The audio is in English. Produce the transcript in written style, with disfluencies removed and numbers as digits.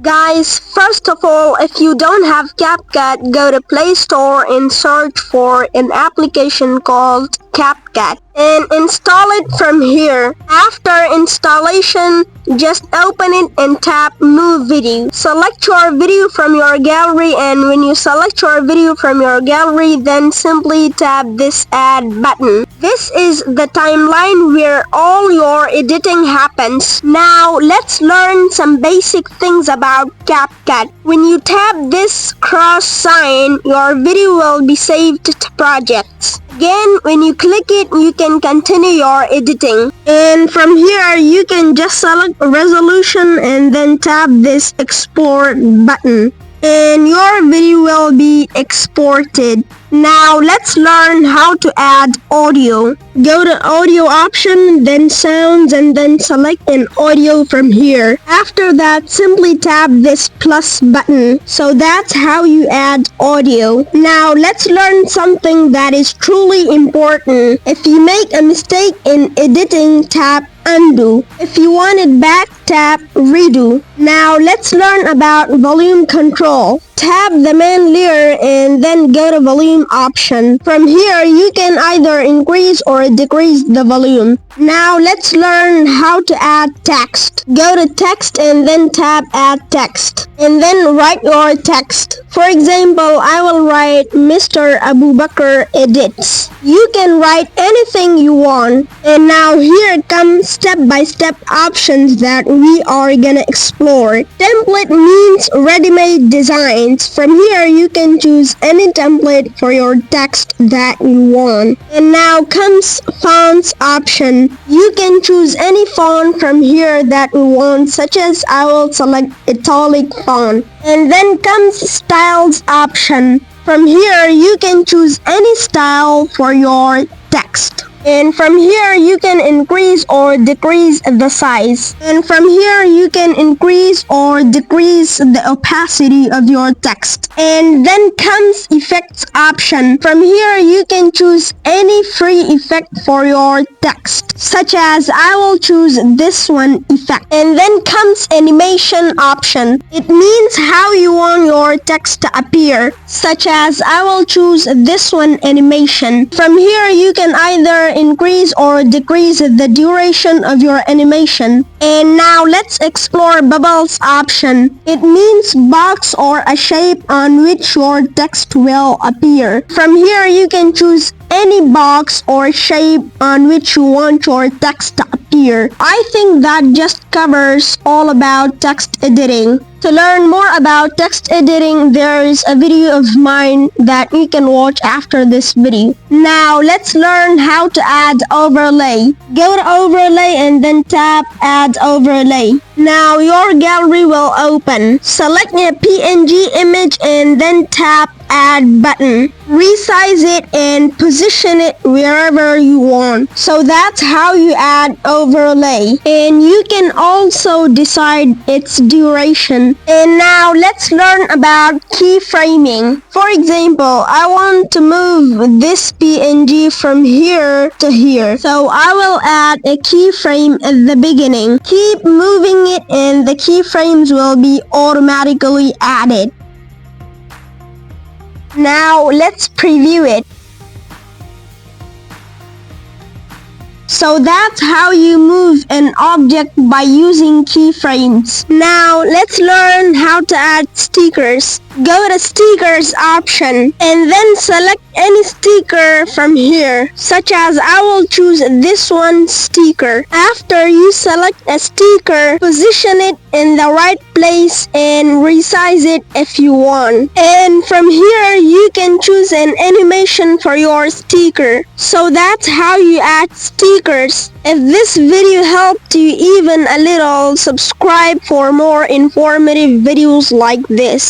Guys, first of all, if you don't have CapCut, go to Play Store and search for an application called CapCut and install it from here. After installation, just open it and tap Move Video. Select your video from your gallery, and when you select your video from your gallery, then simply tap this Add button. This is the timeline where all your editing happens. Now let's learn some basic things about CapCut. When you tap this cross sign, your video will be saved to projects. Again, when you click it, you can continue your editing. And from here, you can just select a resolution and then tap this export button. And your video will be exported. Now let's learn how to add audio. Go to audio option, then sounds, and then select an audio from here. After that, simply tap this plus button. So that's how you add audio. Now let's learn something that is truly important. If you make a mistake in editing, tap undo. If you want it back, tap redo. Now let's learn about volume control. Tap the main layer and then go to volume option. From here, you can either increase or decrease the volume. Now let's learn how to add text. Go to text and then tap add text. And then write your text. For example, I will write Mr. Abu Bakr edits. You can write anything you want. And now here comes step-by-step options that we are gonna explore. Template means ready-made designs. From here, you can choose any template for your text that you want. And now comes fonts option. You can choose any font from here that you want, such as I will select italic font. And then comes styles option. From here, you can choose any style for your text. And from here, you can increase or decrease the size. And from here, you can increase or decrease the opacity of your text. And then comes effects option. From here, you can choose any free effect for your text, such as I will choose this one effect. And then comes animation option. It means how you want your text to appear, such as I will choose this one animation. From here, you can either increase or decrease the duration of your animation. And now let's explore bubbles option. It means box or a shape on which your text will appear. From here, you can choose any box or shape on which you want your text to appear. I think that just covers all about text editing. To learn more about text editing, there is a video of mine that you can watch after this video. Now let's learn how to add overlay. Go to overlay and then tap add overlay. Now your gallery will open. Select a PNG image and then tap add button. Resize it and position it wherever you want. So that's how you add overlay. And you can also decide its duration. And now let's learn about keyframing. For example, I want to move this PNG from here to here. So I will add a keyframe at the beginning. Keep moving it and the keyframes will be automatically added. Now let's preview it. So that's how you move an object by using keyframes. Now let's learn how to add stickers. Go to stickers option and then select any sticker from here, such as I will choose this one sticker. After you select a sticker, position it in the right place and resize it if you want. And from here, you can choose an animation for your sticker. So that's how you add stickers. If this video helped you even a little, subscribe for more informative videos like this.